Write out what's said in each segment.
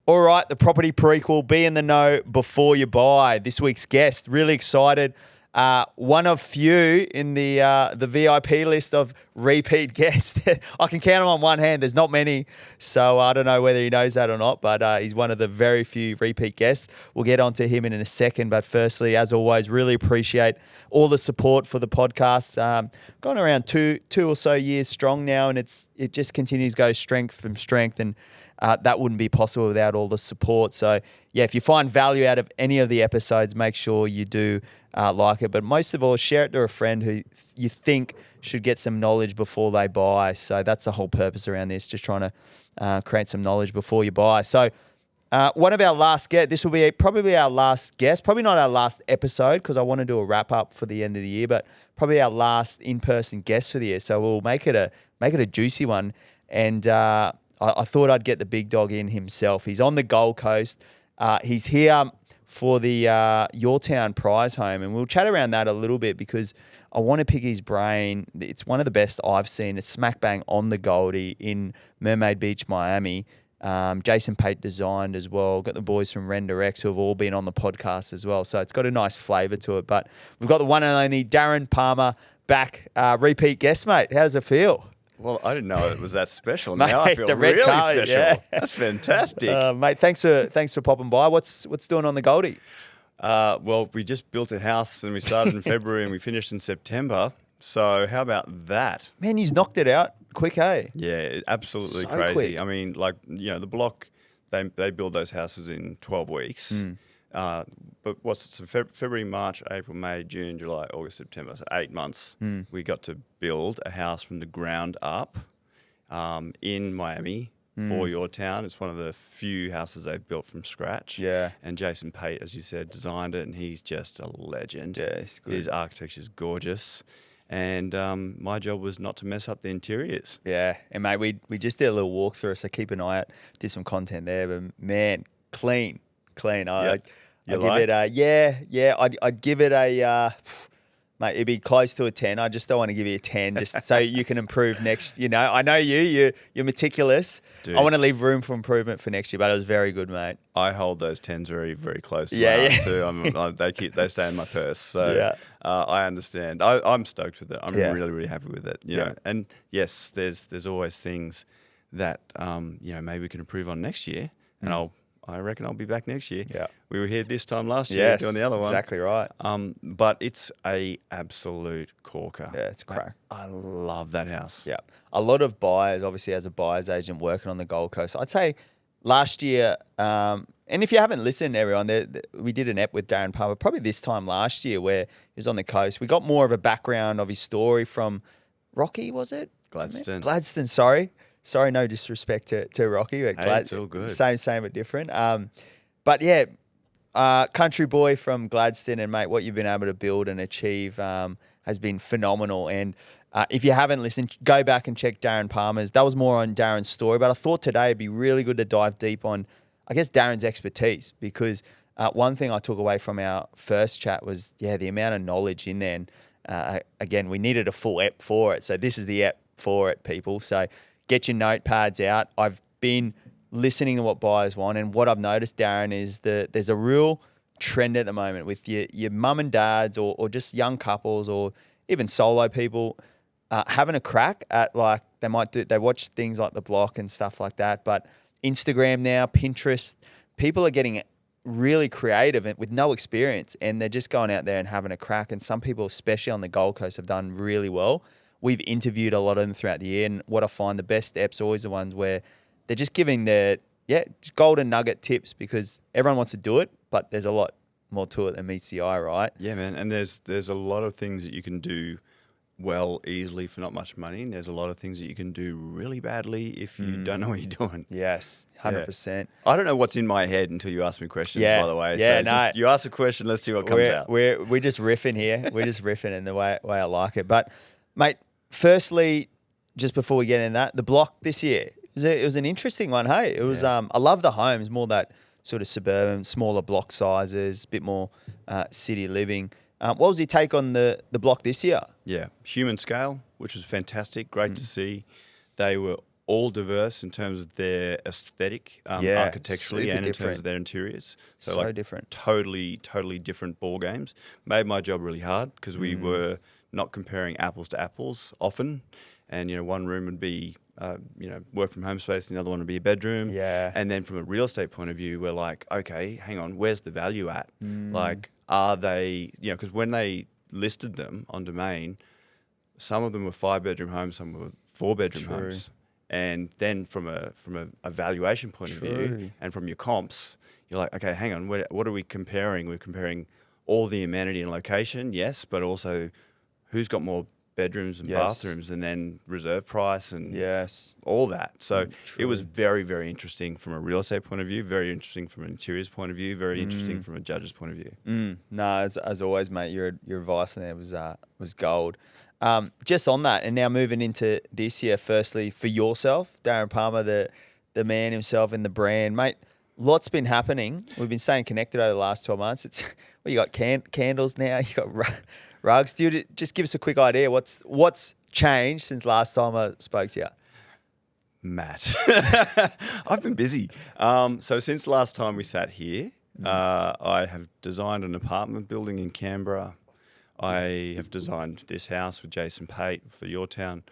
All right, the property prequel, be in the know before you buy. This week's guest, really excited. One of few in the VIP list of repeat guests. I can count them on one hand. There's not many, so I don't know whether he knows that or not, but he's one of the very few repeat guests. We'll get onto him in a second, but firstly, as always, really appreciate all the support for the podcast. Gone around two or so years strong now, and it just continues to go strength from strength, and that wouldn't be possible without all the support. So, yeah, if you find value out of any of the episodes, make sure you do like it. But most of all, share it to a friend who you think should get some knowledge before they buy. So that's the whole purpose around this, just trying to create some knowledge before you buy. So one of our last guests, this will be probably our last guest, probably not our last episode because I want to do a wrap up for the end of the year, but probably our last in-person guest for the year. So we'll make it a juicy one. And I thought I'd get the big dog in himself. He's on the Gold Coast. He's here for the Your Town prize home, and we'll chat around that a little bit because I want to pick his brain. It's one of the best I've seen. It's smack bang on the Goldie in Mermaid Beach, Miami. Jason Pate designed as well. Got the boys from Render X who have all been on the podcast as well. So it's got a nice flavour to it. But we've got the one and only Darren Palmer back, repeat guest, mate. How does it feel? Well, I didn't know it was that special. Mate, now I feel the red really carpet, special. yeah. That's fantastic. Mate, thanks for popping by. What's doing on the Goldie? Well, we just built a house and we started in February and we finished in September. So how about that? Man, you've knocked it out quick, hey? Yeah, absolutely So crazy. quick. I mean, like, the block, they build those houses in 12 weeks. But February, March, April, May, June, July, August, September. So 8 months. We got to build a house from the ground up in Miami for Your Town. It's one of the few houses they've built from scratch. Yeah. And Jason Pate, as you said, designed it, and he's just a legend. Yeah, he's good. His architecture's gorgeous. And my job was not to mess up the interiors. Yeah, and mate, we just did a little walkthrough, so keep an eye out. Did some content there, but man, clean. I'd give it I'd give it a mate. It'd be close to a 10. I just don't want to give you a 10, just so you can improve next. I know you're meticulous. Dude. I want to leave room for improvement for next year, but it was very good, mate. I hold those 10s very, very close to Yeah, my yeah. heart too. They stay in my purse. So Yeah. I understand. I'm stoked with it. I'm Yeah. really, really happy with it. You know, and yes, there's always things that maybe we can improve on next year, and I reckon I'll be back next year. Yeah. We were here this time last year doing the other one. Exactly right. But it's a absolute corker. Yeah, it's crack. I love that house. Yeah. A lot of buyers, obviously, as a buyer's agent working on the Gold Coast, I'd say last year, and if you haven't listened, everyone, we did an ep with Darren Palmer, probably this time last year, where he was on the coast. We got more of a background of his story from Rocky, was it? Gladstone, sorry. Sorry, no disrespect to Rocky. But it's all good. Same but different. But yeah, country boy from Gladstone, and mate, what you've been able to build and achieve has been phenomenal. And if you haven't listened, go back and check Darren Palmer's. That was more on Darren's story, but I thought today it'd be really good to dive deep on, I guess, Darren's expertise, because one thing I took away from our first chat was, the amount of knowledge in there. And again, we needed a full ep for it. So this is the ep for it, people. So get your notepads out. I've been listening to what buyers want, and what I've noticed, Darren, is that there's a real trend at the moment with your mum and dads or just young couples or even solo people having a crack at, like, they watch things like The Block and stuff like that, but Instagram now, Pinterest, people are getting really creative and with no experience, and they're just going out there and having a crack. And some people, especially on the Gold Coast, have done really well. We've interviewed a lot of them throughout the year, and what I find the best eps are always the ones where they're just giving their golden nugget tips, because everyone wants to do it, but there's a lot more to it than meets the eye, right? Yeah, man. And there's a lot of things that you can do well easily for not much money, and there's a lot of things that you can do really badly if you don't know what you're doing. Yes, 100%. I don't know what's in my head until you ask me questions, by the way. Yeah, so just, you ask a question, let's see what comes out. We're just riffing here. We're just riffing in the way I like it. But, mate, firstly, just before we get in that, the block this year, it was an interesting one, hey? It was. I love the homes, more that sort of suburban, smaller block sizes, a bit more city living. What was your take on the block this year? Yeah, human scale, which was fantastic. Great to see. They were all diverse in terms of their aesthetic, architecturally, super and in terms different. of their interiors. So like different. totally different ball games. Made my job really hard because we were not comparing apples to apples often, and one room would be work from home space, and the other one would be a bedroom. Yeah. And then from a real estate point of view, we're like, okay, hang on, where's the value at? Like, are they, because when they listed them on Domain, some of them were 5-bedroom homes, some were 4-bedroom homes. And then from a valuation point of view and from your comps, you're like, okay, hang on, what are we comparing? We're comparing all the amenity and location, yes, but also who's got more bedrooms and bathrooms, and then reserve price and all that. So it was very, very interesting from a real estate point of view, very interesting from an interiors point of view, very interesting from a judge's point of view. No, as always, mate, your advice there was gold. Just on that, and now moving into this year, firstly, for yourself, Darren Palmer, the man himself in the brand, mate, lots been happening. We've been staying connected over the last 12 months. You got candles now, you got rugs. Dude, just give us a quick idea. What's changed since last time I spoke to you? Matt, I've been busy. So since last time we sat here, I have designed an apartment building in Canberra. I have designed this house with Jason Pate for your town.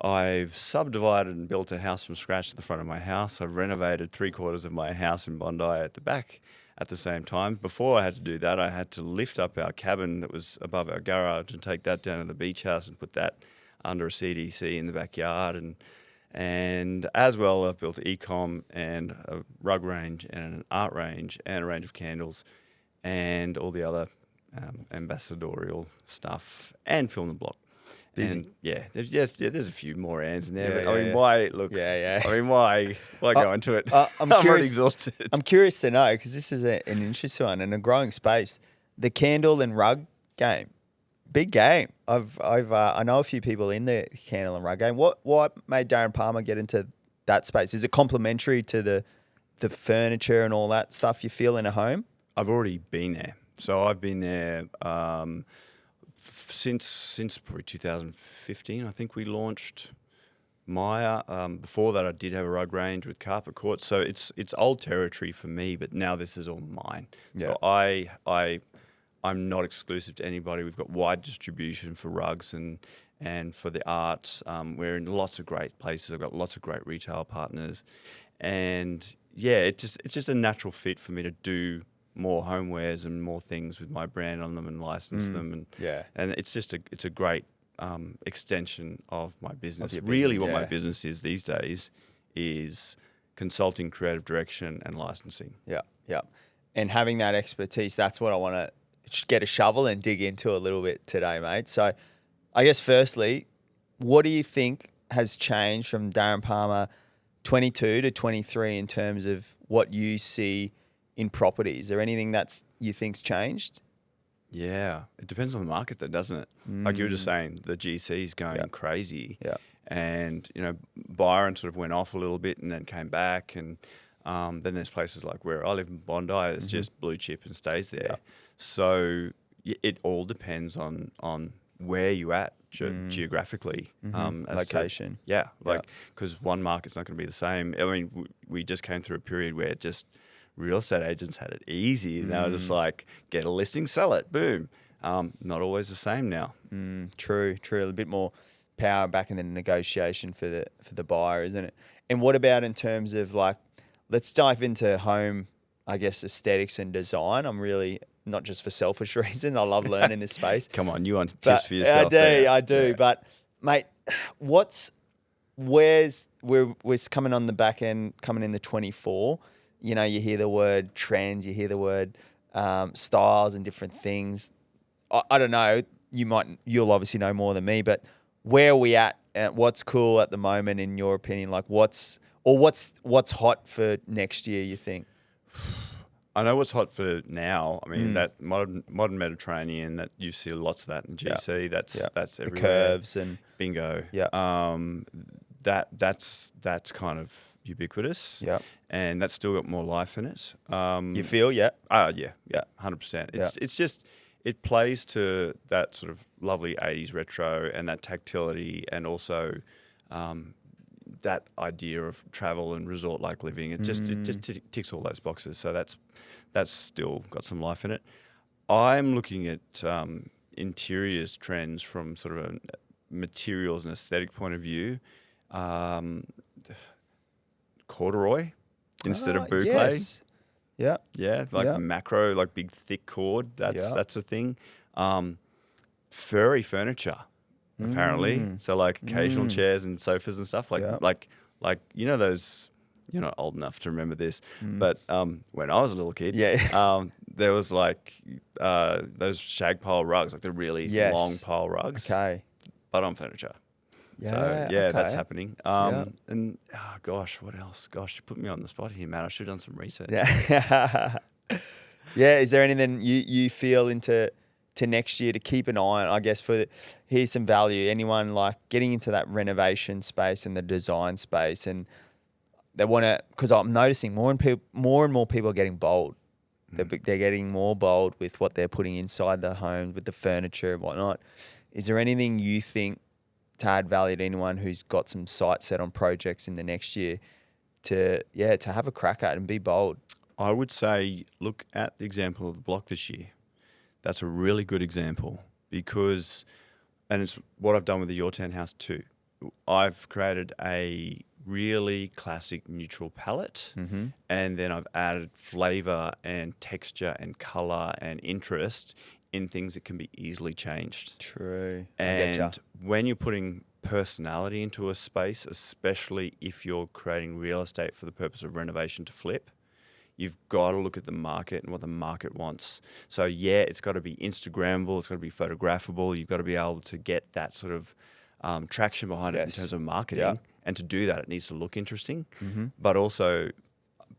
I've subdivided and built a house from scratch at the front of my house. I've renovated 3/4 of my house in Bondi at the back at the same time. Before I had to do that, I had to lift up our cabin that was above our garage and take that down to the beach house and put that under a CDC in the backyard. And as well, I've built e-com and a rug range and an art range and a range of candles and all the other ambassadorial stuff and film the block. Busy. And there's a few more ands in there. Why go into it? I'm I'm curious, already exhausted. I'm curious to know, because this is an interesting one and a growing space. The candle and rug game, big game. I know a few people in the candle and rug game. What made Darren Palmer get into that space? Is it complementary to the furniture and all that stuff you feel in a home? I've already been there. So I've been there since probably 2015. I think we launched Maya. Before that, I did have a rug range with carpet court. So it's old territory for me, but now this is all mine. Yeah. So I'm not exclusive to anybody. We've got wide distribution for rugs and for the arts. We're in lots of great places. I've got lots of great retail partners, and it's just a natural fit for me to do more homewares and more things with my brand on them and license them, and it's a great extension of my business. Really, what my business is these days is consulting, creative direction, and licensing. Yeah, and having that expertise. That's what I want to get a shovel and dig into a little bit today, mate. So, I guess firstly, what do you think has changed from Darren Palmer 22 to 23 in terms of what you see in property? Is there anything you think's changed? Yeah, it depends on the market, though, doesn't it? Like you were just saying, the GC's going crazy. Yeah, and Byron sort of went off a little bit and then came back, and then there's places like where I live in Bondi that's just blue chip and stays there. Yeah. So it all depends on where you at geographically, location. Because one market's not going to be the same. I mean, we just came through a period where real estate agents had it easy. And they were just like, get a listing, sell it, boom. Not always the same now. True. A bit more power back in the negotiation for the buyer, isn't it? And what about in terms of let's dive into home, I guess, aesthetics and design. I'm really, not just for selfish reasons, I love learning this space. Come on, you want tips for yourself. I do. Yeah. But mate, we're coming on the back end, coming into 24. You hear the word trends, you hear the word styles and different things. I don't know. You'll obviously know more than me, but where are we at? What's cool at the moment, in your opinion? What's hot for next year, you think? I know what's hot for now. I mean, that modern Mediterranean, that you see lots of that in GC. Yeah. That's everywhere. The curves and bingo. Yeah. That's kind of ubiquitous. Yeah. And that's still got more life in it. You feel, yeah? Yeah, 100%. It's just, it plays to that sort of lovely 80s retro and that tactility, and also that idea of travel and resort-like living. It just ticks all those boxes. So that's still got some life in it. I'm looking at interiors trends from sort of a materials and aesthetic point of view. Corduroy instead of boucle. Yes. Yeah. Yeah, like macro, like big thick cord. That's a thing. Furry furniture, apparently. So like occasional chairs and sofas and stuff. Like you know those. You're not old enough to remember this, but when I was a little kid, there was like those shag pile rugs, like the really long pile rugs. Okay. But on furniture. Yeah. So, okay. that's happening. And gosh, what else? Gosh, you put me on the spot here, Matt. I should have done some research. Yeah. Yeah. Is there anything you feel into next year to keep an eye on? I guess here's some value. Anyone like getting into that renovation space and the design space, and they want to, because I'm noticing more and more people are getting bold. They're getting more bold with what they're putting inside their homes, with the furniture and whatnot. Is there anything you think to add value to anyone who's got some sights set on projects in the next year to have a crack at and be bold? I would say look at the example of the block this year. That's a really good example because, and it's what I've done with the Your Town house too. I've created a really classic neutral palette, and then I've added flavour and texture and colour and interest in things that can be easily changed. True. And when you're putting personality into a space, especially if you're creating real estate for the purpose of renovation to flip, you've got to look at the market and what the market wants. So it's got to be Instagrammable, it's got to be photographable, you've got to be able to get that sort of traction behind it in terms of marketing. Yeah. And to do that, it needs to look interesting. But also,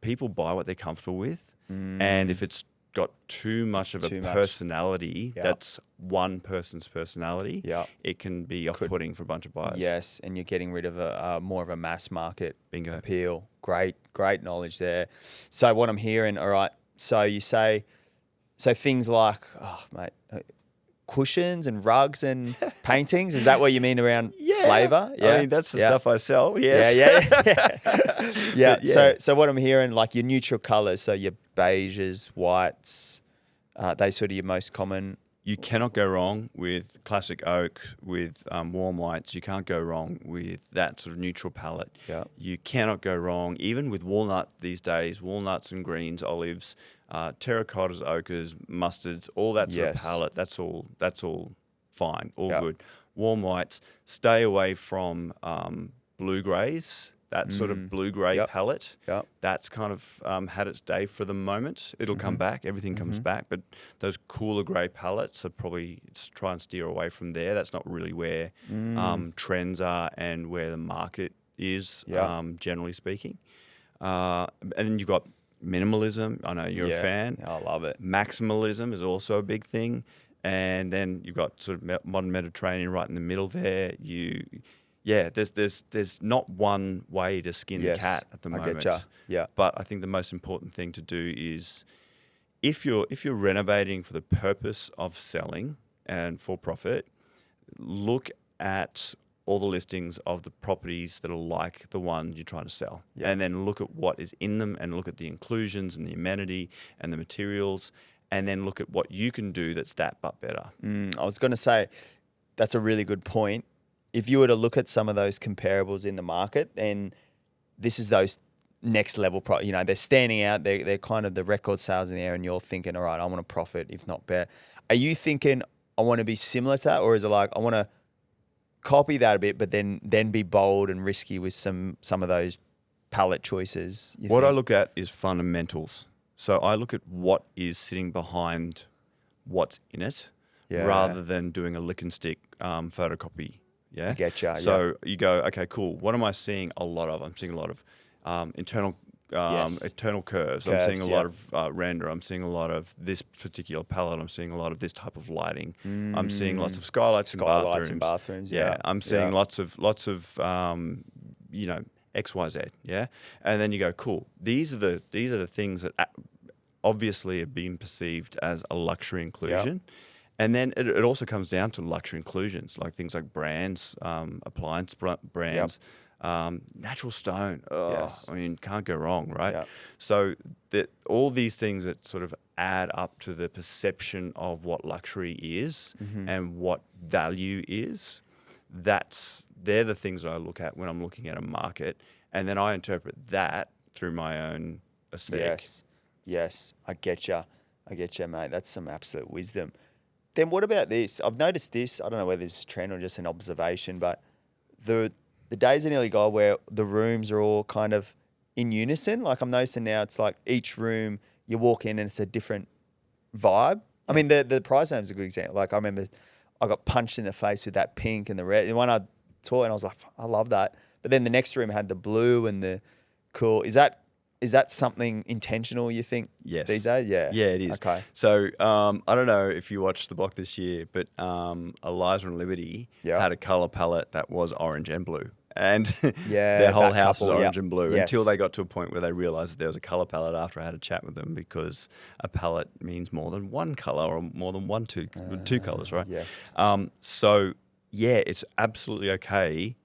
people buy what they're comfortable with. And if it's got too much of a personality, that's one person's personality, it can be off-putting for a bunch of buyers. Yes, and you're getting rid of a more of a mass market Bingo. appeal. Great knowledge there. So what I'm hearing, all right, so you say, things like, cushions and rugs and paintings, is that what you mean around flavour? Yeah, I mean, that's the stuff I sell, yes. Yeah. So what I'm hearing, like your neutral colours, so your beiges, whites, they sort of your most common. You cannot go wrong with classic oak, with warm whites. You can't go wrong with that sort of neutral palette. Yeah. You cannot go wrong, even with walnut these days, walnuts and greens, olives, terracottas, ochres, mustards, all that sort of palette. That's all fine, all good. Warm whites. Stay away from blue greys. That sort of blue-grey palette, that's kind of had its day for the moment. It'll come back. Everything comes back. But those cooler grey palettes are probably try and steer away from there. That's not really where trends are and where the market is, generally speaking. And then you've got minimalism. I know you're a fan. I love it. Maximalism is also a big thing. And then you've got sort of modern Mediterranean right in the middle there. There's not one way to skin the cat at the moment. I getcha. Yeah. But I think the most important thing to do is if you're renovating for the purpose of selling and for profit, look at all the listings of the properties that are like the one you're trying to sell. Yeah. And then look at what is in them and look at the inclusions and the amenity and the materials, and then look at what you can do that's that but better. I was going to say, that's a really good point. If you were to look at some of those comparables in the market, then this is those next level, they're standing out. They're kind of the record sales in the air, and you're thinking, all right, I want to profit, if not better. Are you thinking, I want to be similar to that, or is it like, I want to copy that a bit, but then be bold and risky with some of those palette choices? I look at is fundamentals. So I look at what is sitting behind what's in it, rather than doing a lick and stick photocopy. Yeah, I getcha. So you go, okay, cool. What am I seeing a lot of? I'm seeing a lot of internal curves. I'm seeing a lot of render. I'm seeing a lot of this particular palette. I'm seeing a lot of this type of lighting. I'm seeing lots of skylights in bathrooms. I'm seeing lots of XYZ. Yeah, and then you go, cool. These are the things that obviously are being perceived as a luxury inclusion. Yep. And then it also comes down to luxury inclusions, like things like brands, appliance brands, Natural stone. Oh, Yes. I mean, can't go wrong, right? Yeah. So that all these things that sort of add up to the perception of what luxury is and what value is, they're the things that I look at when I'm looking at a market, and then I interpret that through my own aesthetic. Yes. I get you, mate. That's some absolute wisdom. Then what about this? I've noticed this. I don't know whether this is a trend or just an observation, but the days are nearly gone where the rooms are all kind of in unison. Like I'm noticing now, it's like each room you walk in and it's a different vibe. I mean, the prize home is a good example. Like I remember I got punched in the face with that pink and the red. And when I taught, and I was like, I love that. But then the next room had the blue and the cool. Is that something intentional, you think? Yes. These days? Yeah. Yeah, it is. Okay. So I don't know if you watched the block this year, but Eliza and Liberty had a colour palette that was orange and blue. And their whole house was orange and blue until they got to a point where they realised that there was a colour palette after I had a chat with them, because a palette means more than one colour or more than two colours, right? Yes. So, yeah, it's absolutely okay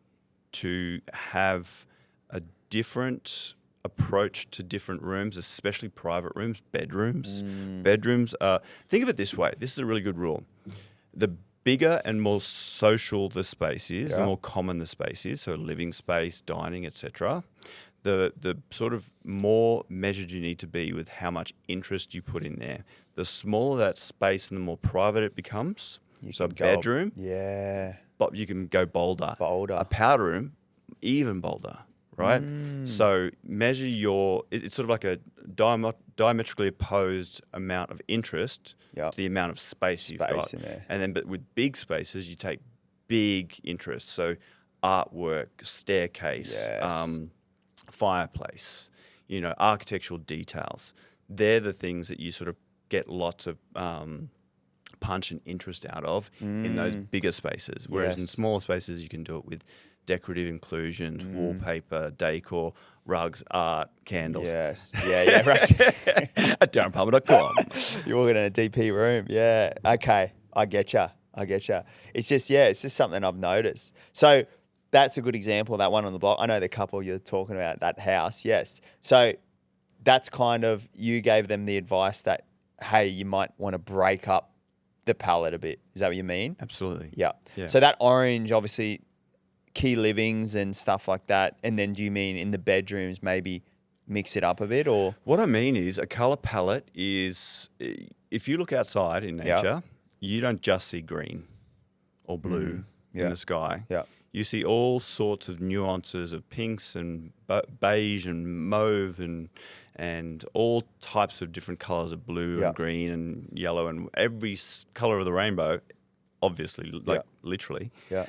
to have a different approach to different rooms, especially private rooms, bedrooms. Bedrooms think of it this way. This is a really good rule. The bigger and more social the space is, the more common the space is, so living space, dining, etc., the sort of more measured you need to be with how much interest you put in there. The smaller that space and the more private it becomes. So a bedroom, but you can go bolder. A powder room, even bolder, right? So measure it's sort of like a diametrically opposed amount of interest to the amount of space you've got. In there. And then, but with big spaces, you take big interest. So artwork, staircase, fireplace, architectural details. They're the things that you sort of get lots of punch and interest out of in those bigger spaces. Whereas in smaller spaces, you can do it with decorative inclusions, wallpaper, decor, rugs, art, candles. Yes. Yeah. Right. At DarrenPalmer.com. You're walking in a DP room. Yeah. Okay. I get you. It's just something I've noticed. So that's a good example, that one on the block. I know the couple you're talking about, that house. Yes. So that's kind of, you gave them the advice that, hey, you might want to break up the palette a bit. Is that what you mean? Absolutely. Yeah. So that orange, obviously, key livings and stuff like that. And then do you mean in the bedrooms maybe mix it up a bit, or? What I mean is a colour palette is, if you look outside in nature, you don't just see green or blue in the sky. Yeah. You see all sorts of nuances of pinks and beige and mauve and all types of different colours of blue and green and yellow and every colour of the rainbow, obviously, literally. Yeah.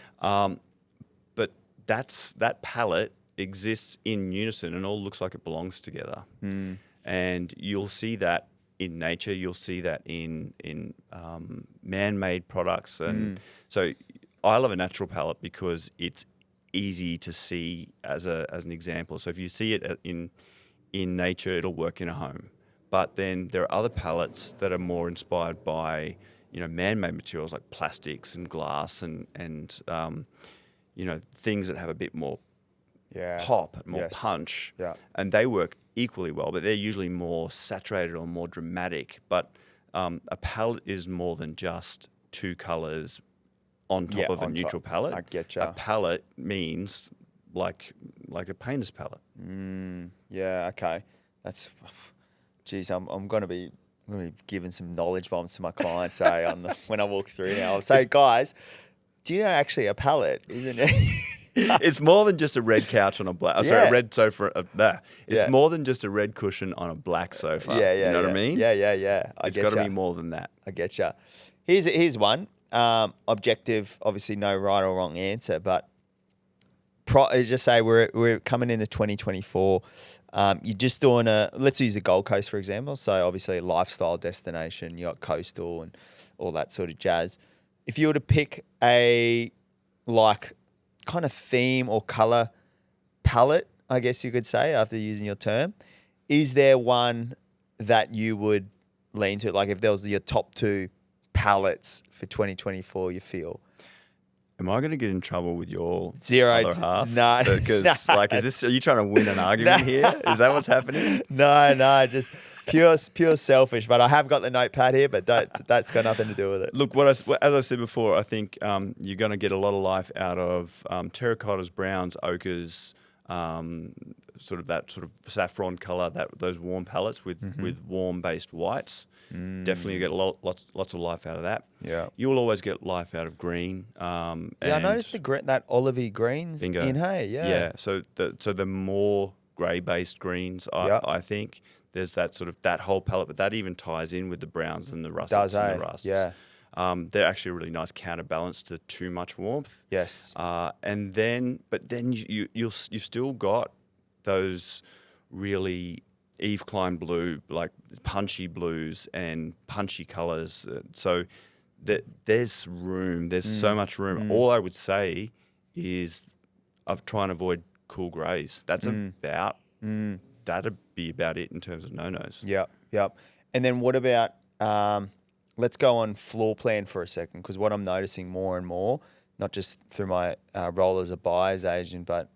But that palette exists in unison and all looks like it belongs together. And you'll see that in nature. You'll see that in man-made products. And so I love a natural palette because it's easy to see as an example. So if you see it in nature, it'll work in a home. But then there are other palettes that are more inspired by man-made materials like plastics and glass and things that have a bit more pop, more punch. Yeah. And they work equally well, but they're usually more saturated or more dramatic. But a palette is more than just two colours on top of a neutral palette. I get you. A palette means like a painter's palette. Yeah, okay. That's, geez, I'm going to be giving some knowledge bombs to my clients when I walk through now. I'll say, guys, do you know actually a palette, isn't it? It's more than just a red couch on a black. Sorry, a red sofa. It's more than just a red cushion on a black sofa. You know what I mean? Yeah. It's got to be more than that. I get you. Here's one. Objective, obviously, no right or wrong answer, but just say we're coming into 2024. You're just doing let's use the Gold Coast, for example. So obviously a lifestyle destination, you got coastal and all that sort of jazz. If you were to pick a kind of theme or color palette, I guess you could say, after using your term, is there one that you would lean to? Like if there was your top two palettes for 2024, you feel? am I going to get in trouble with your Zero other to- half? no, Because no. like, are you trying to win an argument here? Is that what's happening? No, just pure selfish. But I have got the notepad here, but that's got nothing to do with it. Look, as I said before, I think you're going to get a lot of life out of terracottas, browns, ochres, sort of saffron color, those warm palettes with warm based whites. Definitely you get lots of life out of that. Yeah. You'll always get life out of green. Yeah, I noticed that olivey greens Bingo. in hay. Yeah. So the more grey based greens, I think there's that whole palette, but that even ties in with the browns and the russets and the rusts. Yeah. They're actually a really nice counterbalance to too much warmth. Yes. But then you've still got those really Eve Klein blue, like punchy blues and punchy colours. So there's room. There's so much room. All I would say is of trying to avoid cool greys. That's that'd be about it in terms of no-nos. Yep. And then what about, let's go on floor plan for a second, because what I'm noticing more and more, not just through my role as a buyer's agent, but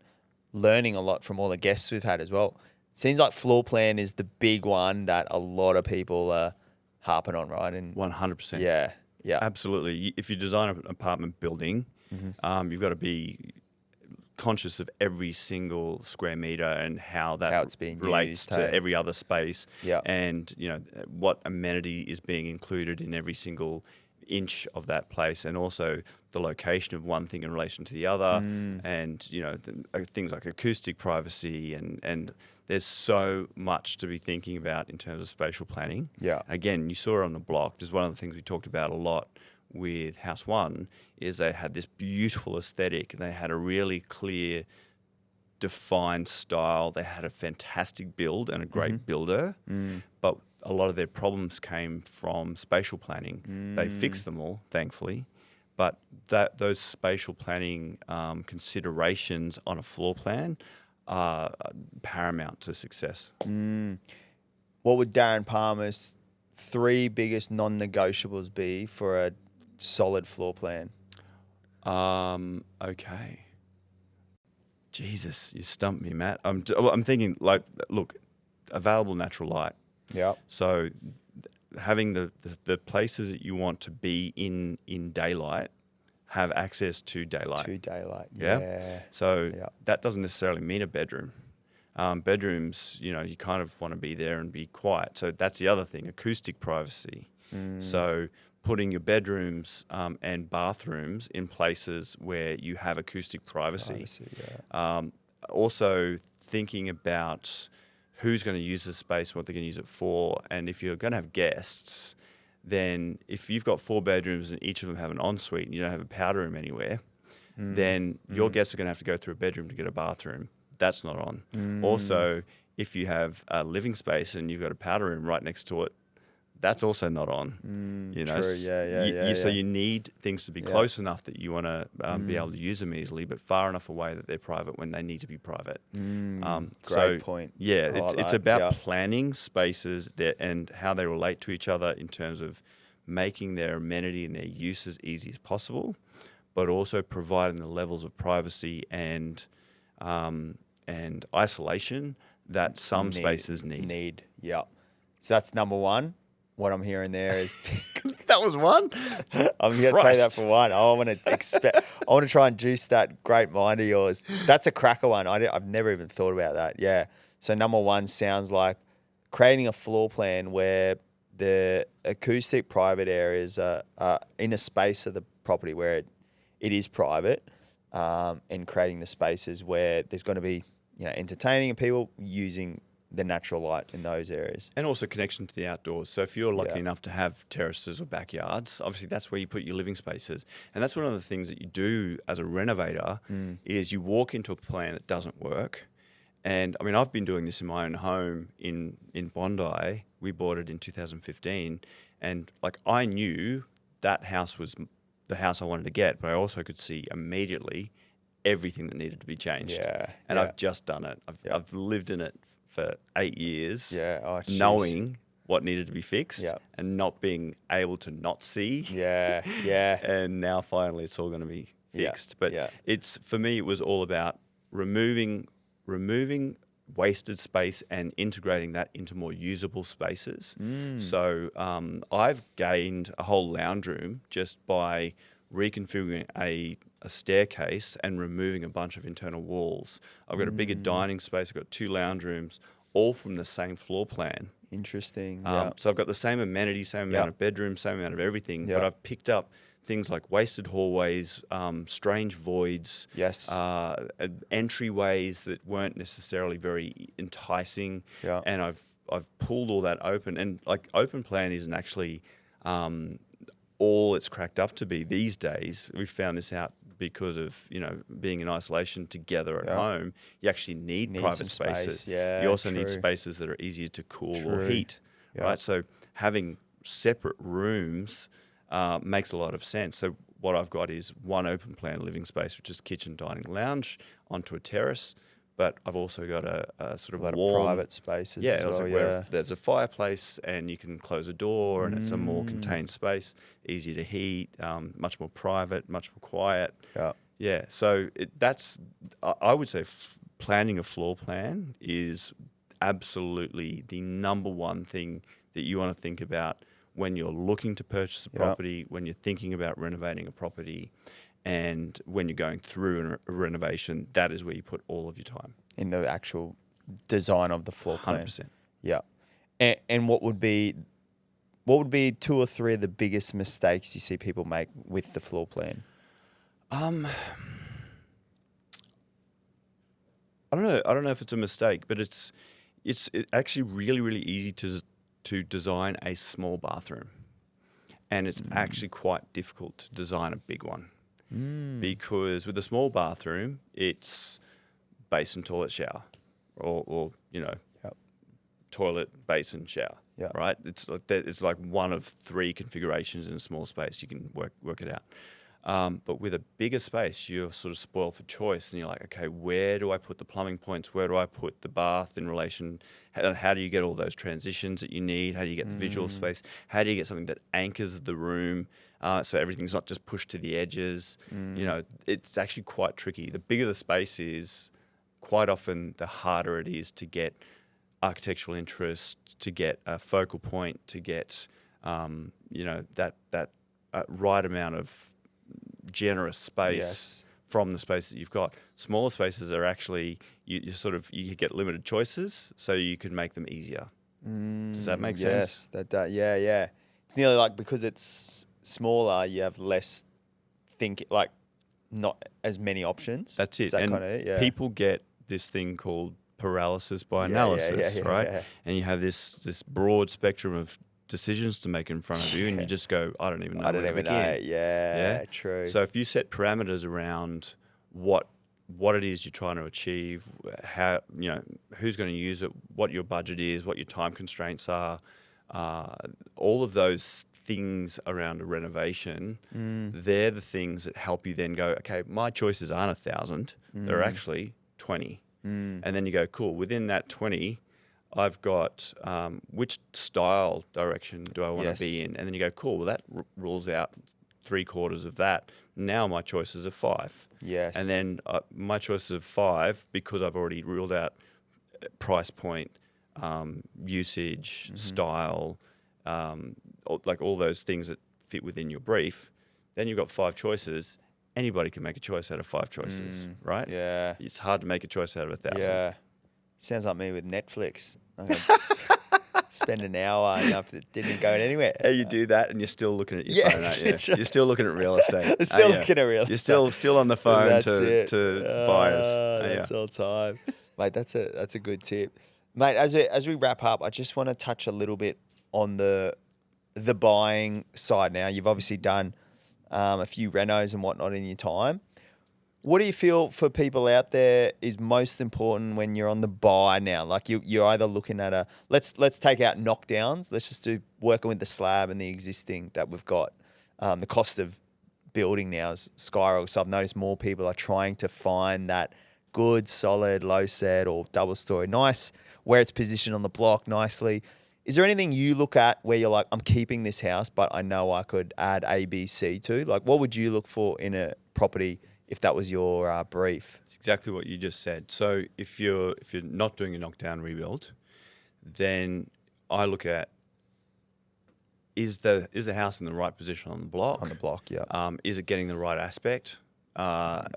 learning a lot from all the guests we've had as well. It seems like floor plan is the big one that a lot of people are harping on, right? And 100%. Yeah. Absolutely. If you design an apartment building, you've got to be conscious of every single square meter and how it's being relates used, to every other space. Yeah. And, what amenity is being included in every single inch of that place, and also the location of one thing in relation to the other, and things like acoustic privacy, and there's so much to be thinking about in terms of spatial planning. Yeah. Again, you saw it on the block. There's one of the things we talked about a lot with House One is they had this beautiful aesthetic, and they had a really clear, defined style. They had a fantastic build and a great builder, but a lot of their problems came from spatial planning. They fixed them all, thankfully, but those spatial planning considerations on a floor plan are paramount to success. What would Darren Palmer's 3 biggest non-negotiables be for a solid floor plan? Okay. Jesus, you stumped me, Matt. I'm thinking, look, available natural light. Yeah. So having the places that you want to be in daylight have access to daylight. Yeah. So that doesn't necessarily mean a bedroom. Bedrooms, you kind of want to be there and be quiet. So that's the other thing, acoustic privacy. So putting your bedrooms and bathrooms in places where you have acoustic privacy. Also thinking about who's going to use the space, what they're going to use it for, and if you're going to have guests, then if you've got 4 bedrooms and each of them have an ensuite and you don't have a powder room anywhere, then your guests are going to have to go through a bedroom to get a bathroom. That's not on. Also, if you have a living space and you've got a powder room right next to it, that's also not on. True. So you need things to be close enough that you want to be able to use them easily, but far enough away that they're private when they need to be private. Great point. Yeah, I like it's that. about planning spaces and how they relate to each other in terms of making their amenity and their use as easy as possible, but also providing the levels of privacy and isolation that some spaces need. Yeah. So that's number 1. What I'm hearing there is That was one. I'm going to tell you that for one. I want to try and juice that great mind of yours. That's a cracker one. I've never even thought about that. Yeah. So number 1 sounds like creating a floor plan where the acoustic private areas are in a space of the property where it is private, and creating the spaces where there's going to be entertaining and people using the natural light in those areas. And also connection to the outdoors. So if you're lucky enough to have terraces or backyards, obviously that's where you put your living spaces. And that's one of the things that you do as a renovator is you walk into a plan that doesn't work. And I mean, I've been doing this in my own home in Bondi. We bought it in 2015. And I knew that house was the house I wanted to get, but I also could see immediately everything that needed to be changed. And I've just done it. I've lived in it for 8 years, knowing what needed to be fixed and not being able to not see. Yeah. And now finally it's all going to be Yeah. fixed. But Yeah. it's, for me, it was all about removing wasted space and integrating that into more usable spaces. So I've gained a whole lounge room just by reconfiguring a staircase and removing a bunch of internal walls. I've got a bigger dining space. I've got 2 lounge rooms, all from the same floor plan. Interesting. So I've got the same amenities, same amount of bedrooms, same amount of everything, but I've picked up things like wasted hallways, strange voids, Yes. entryways that weren't necessarily very enticing, Yeah. and I've pulled all that open. And like, open plan isn't actually all it's cracked up to be these days. We found this out because of, being in isolation together at home. You actually need private some spaces. space. Yeah, you also need true. spaces that are easier to cool or True. heat, Yeah. right? So having separate rooms makes a lot of sense. So what I've got is one open plan living space, which is kitchen, dining, lounge, onto a terrace. But I've also got a sort of A lot warm, of private spaces yeah, as well. also where there's a fireplace and you can close a door and it's a more contained space, easy to heat, much more private, much more quiet. Yeah. Yeah, so I would say planning a floor plan is absolutely the number one thing that you want to think about when you're looking to purchase a property, when you're thinking about renovating a property, and when you're going through a renovation. That is where you put all of your time. In the actual design of the floor plan. 100%. Yeah. And what would be 2 or 3 of the biggest mistakes you see people make with the floor plan? I don't know. I don't know if it's a mistake, but it's actually really, really easy to design a small bathroom, and it's actually quite difficult to design a big one, because with a small bathroom, it's basin, toilet, shower, or toilet, basin, shower. Yeah. Right. It's like that. It's like one of 3 configurations in a small space. You can work it out. But with a bigger space, you're sort of spoiled for choice, and you're like, okay, where do I put the plumbing points? Where do I put the bath in relation? How do you get all those transitions that you need? How do you get the visual space? How do you get something that anchors the room so everything's not just pushed to the edges? It's actually quite tricky. The bigger the space is, quite often the harder it is to get architectural interest, to get a focal point, to get that right amount of generous space from the space that you've got. Smaller spaces are actually you get limited choices, so you can make them easier. Does that make sense? Yes, that yeah. It's nearly like, because it's smaller, you have less not as many options. That's it. Is that and kind of it? Yeah. people get this thing called paralysis by analysis, right? Yeah. And you have this broad spectrum of decisions to make in front of you, and you just go, I don't even know where to begin. Yeah, true. So if you set parameters around what it is you're trying to achieve, how who's going to use it, what your budget is, what your time constraints are, all of those things around a renovation, they're the things that help you then go, okay, my choices aren't 1,000, they're actually 20. And then you go, cool, within that 20, I've got which style direction do I want to be in? And then you go, cool, well, that rules out 3/4 of that. Now my choices are 5. Yes. And then my choices of 5, because I've already ruled out price point, usage, style, like all those things that fit within your brief. Then you've got 5 choices. Anybody can make a choice out of 5 choices, right? Yeah. It's hard to make a choice out of 1,000. Yeah. Sounds like me with Netflix. I'm going to spend an hour enough that didn't go anywhere. Hey, you do that and you're still looking at your phone, aren't you? That's right. You're still looking at real estate. Still looking at real You're estate. still on the phone That's to it. buyers. That's all time. Mate, that's a good tip. Mate, as we wrap up, I just want to touch a little bit on the buying side now. You've obviously done a few renos and whatnot in your time. What do you feel for people out there is most important when you're on the buy now? Like you're either looking at let's take out knockdowns. Let's just do working with the slab and the existing that we've got. The cost of building now is skyrocketing. So I've noticed more people are trying to find that good, solid, low set or double story, nice, where it's positioned on the block nicely. Is there anything you look at where you're like, I'm keeping this house, but I know I could add A, B, C to? Like, what would you look for in a property if that was your brief? It's exactly what you just said. So if you're not doing a knockdown rebuild, then I look at is the house in the right position on the block? On the block, yeah. Is it getting the right aspect? And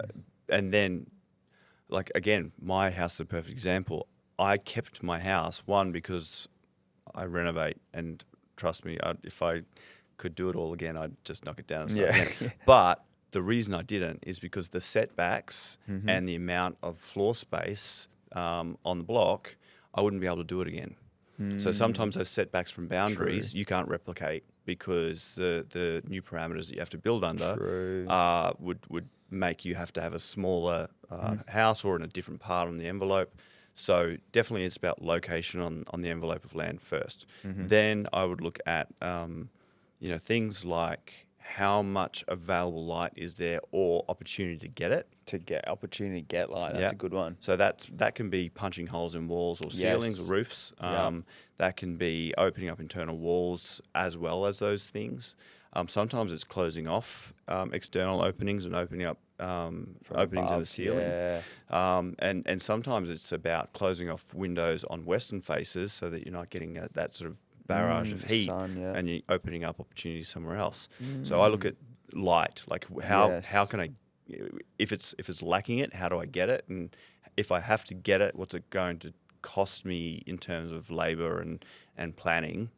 then, like, again, my house is a perfect example. I kept my house, one, because I renovate, and trust me, if I could do it all again, I'd just knock it down and start again. But the reason I didn't is because the setbacks and the amount of floor space on the block, I wouldn't be able to do it again. So sometimes those setbacks from boundaries you can't replicate because the new parameters that you have to build under would make you have to have a smaller house or in a different part on the envelope. So definitely it's about location on the envelope of land first. Then I would look at things like how much available light is there or opportunity to get it. Opportunity to get light. That's a good one. So that can be punching holes in walls or ceilings or roofs. That can be opening up internal walls as well as those things. Sometimes it's closing off external openings and opening up openings in the ceiling. And sometimes it's about closing off windows on western faces so that you're not getting that sort of barrage of heat and you're opening up opportunities somewhere else. So I look at light, like how can I, if it's lacking it, how do I get it? And if I have to get it, what's it going to cost me in terms of labor and planning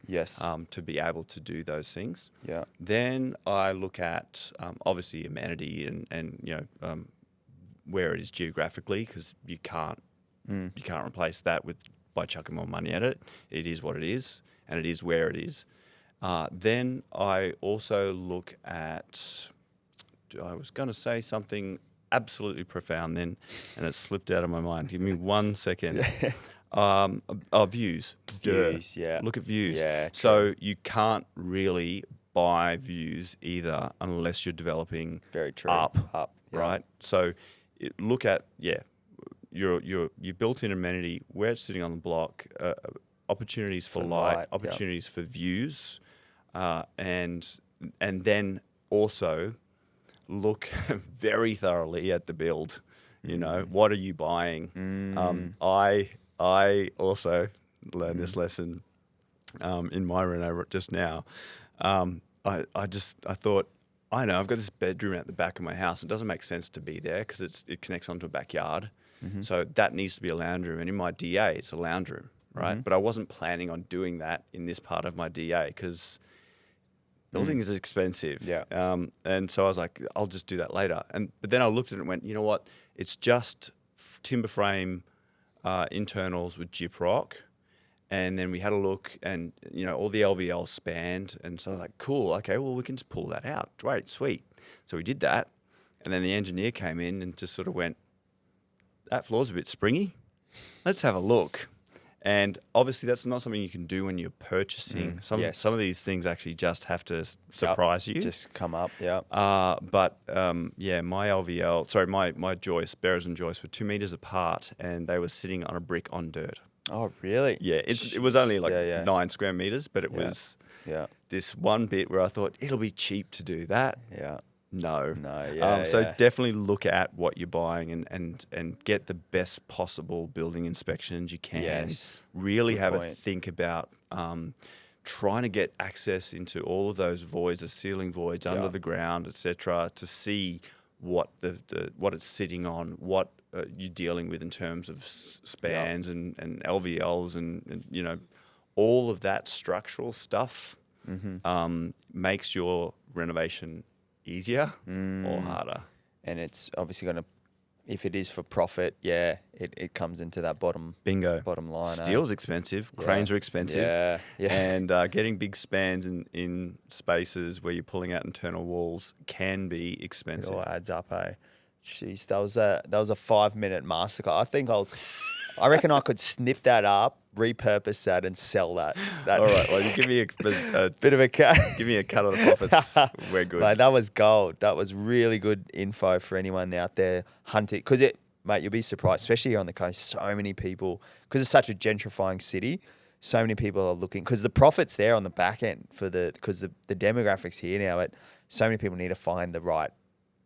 to be able to do those things. Then I look at obviously amenity and where it is geographically, because you can't replace that by chucking more money at it. It is what it is, and it is where it is. Then I also look at, I was going to say something absolutely profound then, and it slipped out of my mind. Give me 1 second. Views. Views, Look at views. Yeah, so you can't really buy views either unless you're developing up, right? So look at your built-in amenity, where it's sitting on the block, opportunities for light, opportunities for views, and then also look very thoroughly at the build. What are you buying? I also learned this lesson in my reno just now. I thought, I know I've got this bedroom at the back of my house. It doesn't make sense to be there because it connects onto a backyard. So that needs to be a lounge room. And in my DA, it's a lounge room, right? But I wasn't planning on doing that in this part of my DA because building is expensive. And so I was like, I'll just do that later. But then I looked at it and went, you know what? It's just timber frame internals with gyprock. And then we had a look and, all the LVL spanned. And so I was like, cool, okay, well, we can just pull that out. Great, sweet. So we did that. And then the engineer came in and just sort of went, that floor's a bit springy. Let's have a look. And obviously that's not something you can do when you're purchasing. Some of these things actually just have to surprise you. Just come up, But my LVL, sorry, my joists, bearers and joists were 2 meters apart and they were sitting on a brick on dirt. Oh, really? Yeah, it was only like 9 square meters, but it was this one bit where I thought, it'll be cheap to do that. No. So definitely look at what you're buying and get the best possible building inspections you can. Really have a think about trying to get access into all of those voids, the ceiling voids under the ground, etc., to see what what it's sitting on, what you're dealing with in terms of spans and LVLs and all of that structural stuff makes your renovation easier or harder. And it's obviously going to, if it is for profit, it comes into that bottom line. Steel's expensive, cranes are expensive, and getting big spans in spaces where you're pulling out internal walls can be expensive. It all adds up, eh? Jeez, that was a 5-minute masterclass. I reckon I could snip that up, repurpose that, and sell that. All right, well, you give me a bit of a cut. Give me a cut of the profits. We're good. Mate, that was gold. That was really good info for anyone out there hunting. Because you'll be surprised, especially here on the coast, so many people, because it's such a gentrifying city, so many people are looking because the profit's there on the back end because the demographics here now. But so many people need to find the right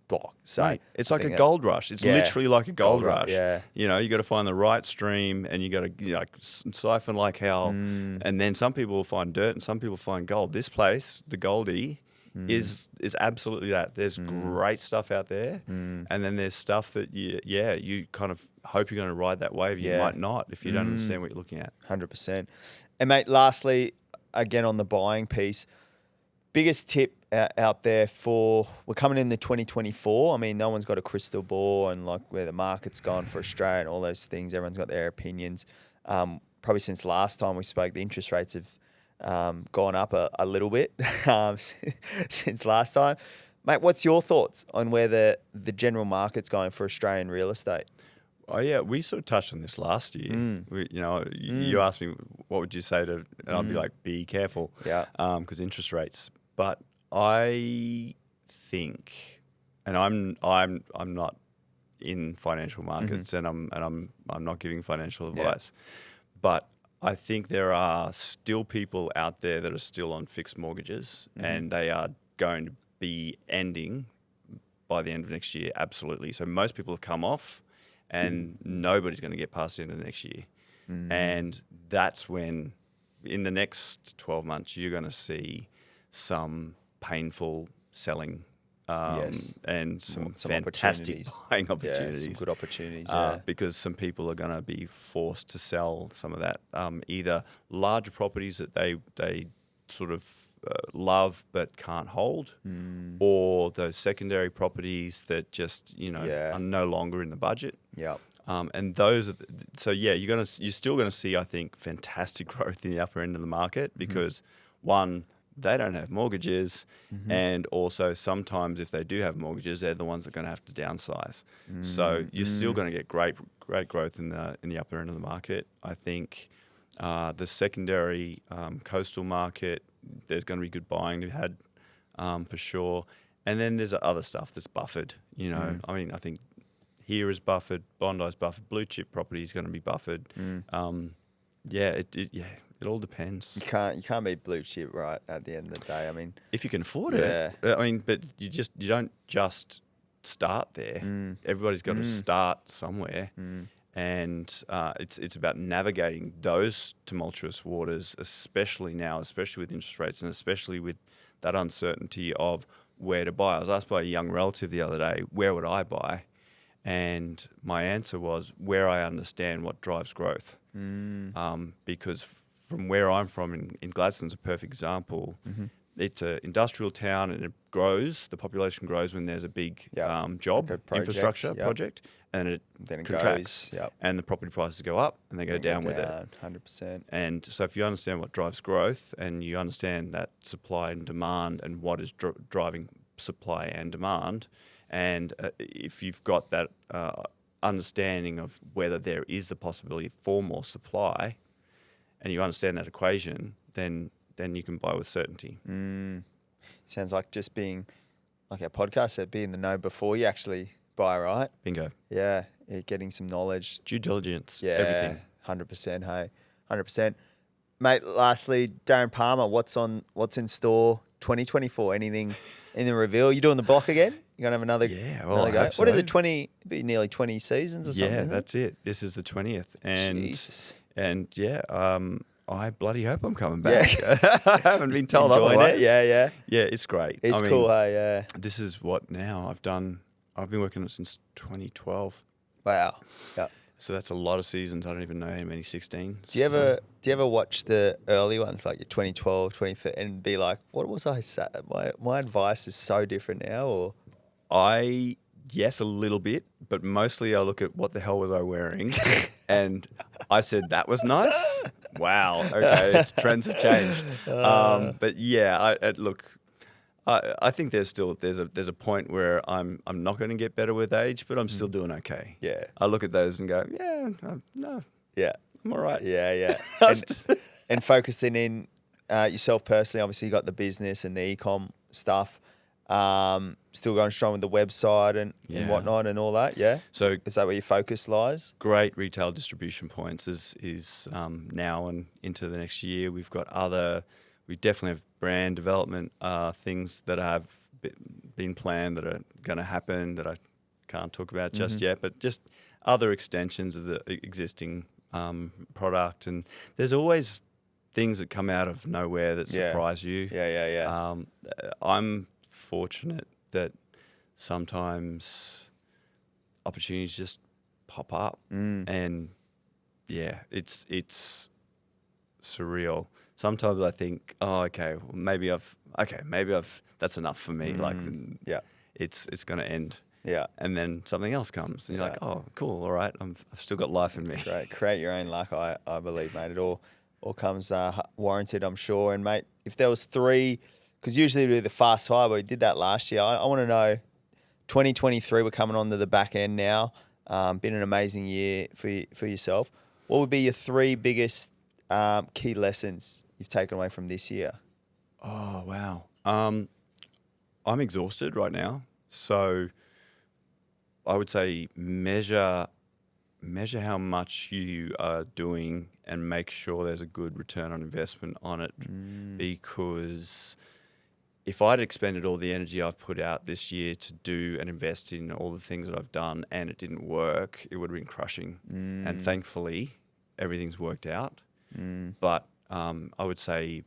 block. So Mate, it's I like a think gold rush. It's literally like a gold rush. Yeah. You know, you got to find the right stream, and you got to siphon like hell. And then some people will find dirt, and some people find gold. This place, the Goldie, is absolutely that. There's great stuff out there, and then there's stuff that you kind of hope you're going to ride that wave. You might not if you don't understand what you're looking at. 100%. And mate, lastly, again on the buying piece, biggest tip out there we're coming into 2024. I mean, no one's got a crystal ball and like where the market's gone for Australia and all those things. Everyone's got their opinions. Probably since last time we spoke, the interest rates have gone up a little bit since last time. Mate, what's your thoughts on where the general market's going for Australian real estate? Oh yeah, we sort of touched on this last year. You asked me what would you say to, and I'd be like, be careful, because interest rates. But I think, and I'm not in financial markets, and I'm not giving financial advice, but I think there are still people out there that are still on fixed mortgages, and they are going to be ending by the end of next year. Absolutely. So most people have come off, and nobody's going to get past the end of next year. And that's when, in the next 12 months, you're going to see some painful selling and some fantastic buying opportunities. Some good opportunities, because some people are going to be forced to sell some of that, either larger properties that they sort of love but can't hold, or those secondary properties that just are no longer in the budget. And those are you're still going to see, I think, fantastic growth in the upper end of the market because one, they don't have mortgages, and also sometimes if they do have mortgages, they're the ones that are going to have to downsize. So you're still going to get great growth in the upper end of the market. I think the secondary coastal market, there's going to be good buying to be had for sure. And then there's other stuff that's buffered. I mean, I think here is buffered, Bondi's buffered, blue chip property is going to be buffered. It all depends. You can't be blue chip, right, at the end of the day. I mean, if you can afford it. I mean, but you don't just start there. Everybody's got to start somewhere. And it's about navigating those tumultuous waters, especially now, especially with interest rates and especially with that uncertainty of where to buy. I was asked by a young relative the other day, where would I buy? And my answer was where I understand what drives growth. Because from where I'm from in Gladstone's a perfect example. It's an industrial town and it grows. The population grows when there's a big job, like infrastructure project, and then it contracts. And the property prices go up and they go down with it. 100%. And so if you understand what drives growth and you understand that supply and demand and what is driving supply and demand, and if you've got that understanding of whether there is the possibility for more supply, and you understand that equation, then you can buy with certainty. Sounds like just being, like our podcast said, be in the know before you actually buy, right? Bingo. Yeah, getting some knowledge. Due diligence, everything. 100%, hey, 100%. Mate, lastly, Darren Palmer, what's in store 2024? Anything reveal? You doing the block again? You going to have another I go? hope so. What is it, be nearly 20 seasons or something? Yeah, that's it. This is the 20th. And Jesus. And I bloody hope I'm coming back. I haven't been told otherwise. Yeah, it's great. It's cool, hey, yeah. This is what now I've been working on it since 2012. Wow. Yeah. So that's a lot of seasons. I don't even know how many, 16. Do you ever watch the early ones, like your 2012, 2013, and be like, what was I saying? My advice is so different now, or? Yes, a little bit, but mostly I look at what the hell was I wearing, and I said that was nice. Wow, okay, trends have changed. But yeah, I think there's a point where I'm not going to get better with age, but I'm still doing okay. Yeah, I look at those and go, I'm all right. Yeah. And focusing in yourself personally, obviously you got the business and the e-com stuff. Still going strong with the website and whatnot and all that. Yeah. So Is that where your focus lies? great retail distribution points is now and into the next year. We definitely have brand development things that have been planned that are going to happen that I can't talk about just yet, but just other extensions of the existing product. And there's always things that come out of nowhere that surprise you. Yeah. I'm fortunate that sometimes opportunities just pop up, and it's surreal. Sometimes I think, maybe I've that's enough for me. It's going to end. Yeah. And then something else comes, and you're like, oh, cool, all right, I've still got life in me. Great. Create your own luck, I believe, mate. It all comes warranted, I'm sure. And, mate, if there was 3, because usually we do the fast fire, but we did that last year. I want to know, 2023, we're coming on to the back end now. Been an amazing year for yourself. What would be your 3 biggest key lessons you've taken away from this year? Oh, wow. I'm exhausted right now, so I would say measure how much you are doing and make sure there's a good return on investment on it. Because if I'd expended all the energy I've put out this year to do and invest in all the things that I've done and it didn't work, it would have been crushing. And thankfully, everything's worked out. But I would say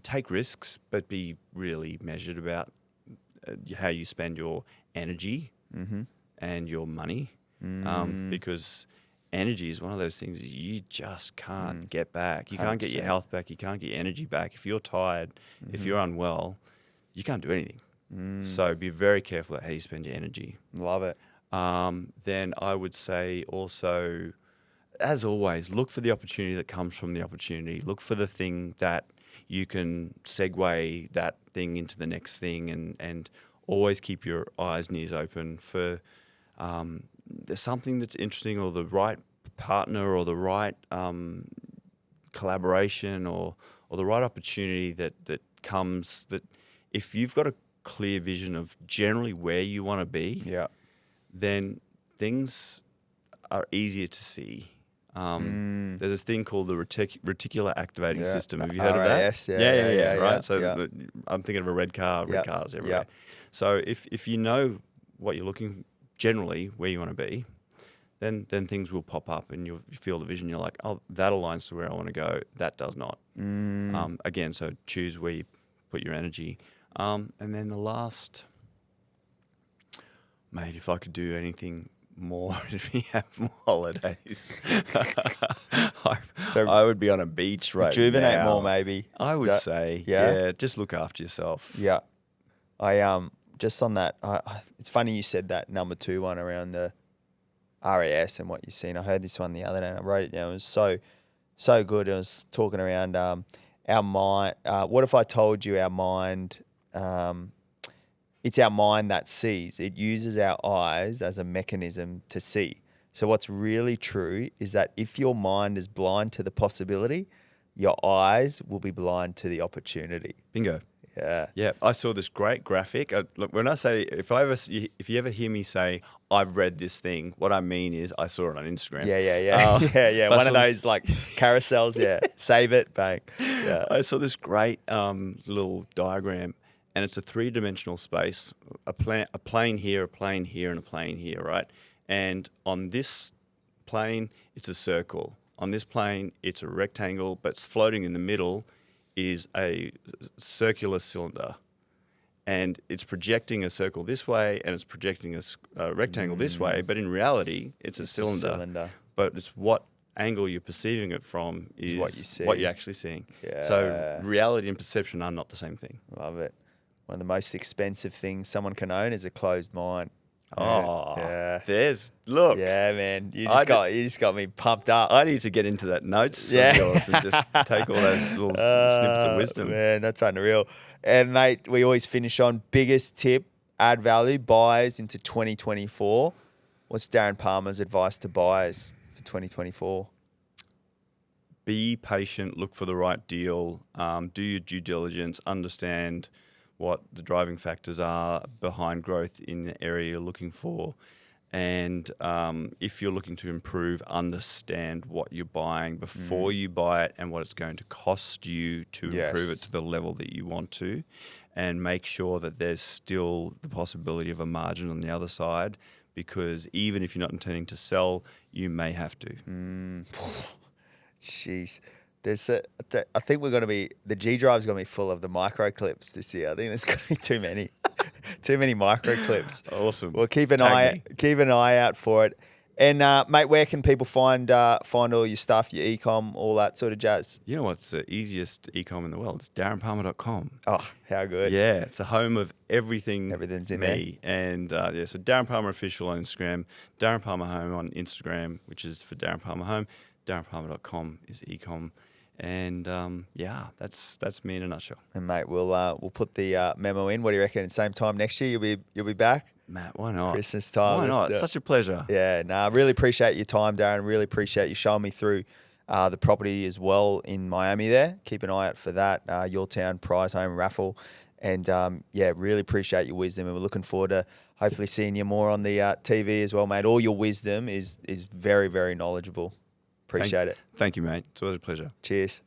take risks, but be really measured about how you spend your energy and your money, because energy is one of those things that you just can't get back. You can't get your health back. You can't get your energy back. If you're tired, if you're unwell, you can't do anything. So be very careful about how you spend your energy. Love it. Then I would say also, as always, look for the opportunity that comes from the opportunity. Look for the thing that you can segue that thing into the next thing, and always keep your eyes and ears open for there's something that's interesting, or the right partner, or the right collaboration, or the right opportunity that comes, that if you've got a clear vision of generally where you want to be, then things are easier to see. There's this thing called the reticular activating system. Have you heard of that? Yeah. Right. So I'm thinking of a red cars everywhere. So if you know what you're looking, generally where you want to be, then things will pop up, and you feel the vision. You're like, oh, that aligns to where I want to go. That does not. Again, so choose where you put your energy. And then the last, mate, if I could do anything more, if we have more holidays, I would be on a beach right now. Rejuvenate more, maybe. I would say, just look after yourself. Yeah. I just on that, it's funny you said that number 2 one around the RAS and what you've seen. I heard this one the other day and I wrote it down. It was so good. It was talking around our mind. What if I told you our mind, it's our mind that sees. It uses our eyes as a mechanism to see. So what's really true is that if your mind is blind to the possibility, your eyes will be blind to the opportunity. Bingo. Yeah. I saw this great graphic. Look, when I say, if you ever hear me say I've read this thing, what I mean is I saw it on Instagram. Yeah. One of those like carousels. Yeah, save it, bang. Yeah. I saw this great little diagram, and it's a 3-dimensional space: a plane here, a plane here, and a plane here, right? And on this plane, it's a circle. On this plane, it's a rectangle, but floating in the middle is a circular cylinder, and it's projecting a circle this way and it's projecting a rectangle this way, but in reality it's a cylinder. But it's what angle you're perceiving it from is what you see, what you're actually seeing. So reality and perception are not the same thing. Love it. One of the most expensive things someone can own is a closed mind. Look. Yeah, man. You just got me pumped up. I need to get into that notes of yours and just take all those little snippets of wisdom. Man, that's unreal. And mate, we always finish on biggest tip, add value, buyers into 2024. What's Darren Palmer's advice to buyers for 2024? Be patient, look for the right deal, do your due diligence, understand what the driving factors are behind growth in the area you're looking for. And if you're looking to improve, understand what you're buying before you buy it and what it's going to cost you to improve it to the level that you want to, and make sure that there's still the possibility of a margin on the other side, because even if you're not intending to sell, you may have to. Jeez. I think the G Drive's going to be full of the micro clips this year. I think there's going to be too many. Too many micro clips. Awesome. Well, keep an eye out for it. And mate, where can people find all your stuff, your e-com, all that sort of jazz? You know what's the easiest e-com in the world? It's darrenpalmer.com. Oh, how good. Yeah, it's the home of everything. Everything's in me. There. And so Darren Palmer Official on Instagram, Darren Palmer Home on Instagram, which is for Darren Palmer Home. darrenpalmer.com is e-com. And that's me in a nutshell. And mate, we'll put the memo in. What do you reckon? Same time next year, you'll be back. Matt, why not? Christmas time. Why not? It's such a pleasure. Yeah, I really appreciate your time, Darren. Really appreciate you showing me through the property as well in Miami there. Keep an eye out for that. Your Town Prize Home Raffle. And really appreciate your wisdom. And we're looking forward to hopefully seeing you more on the TV as well, mate. All your wisdom is very, very knowledgeable. Appreciate it. Thank you, mate. It's always a pleasure. Cheers.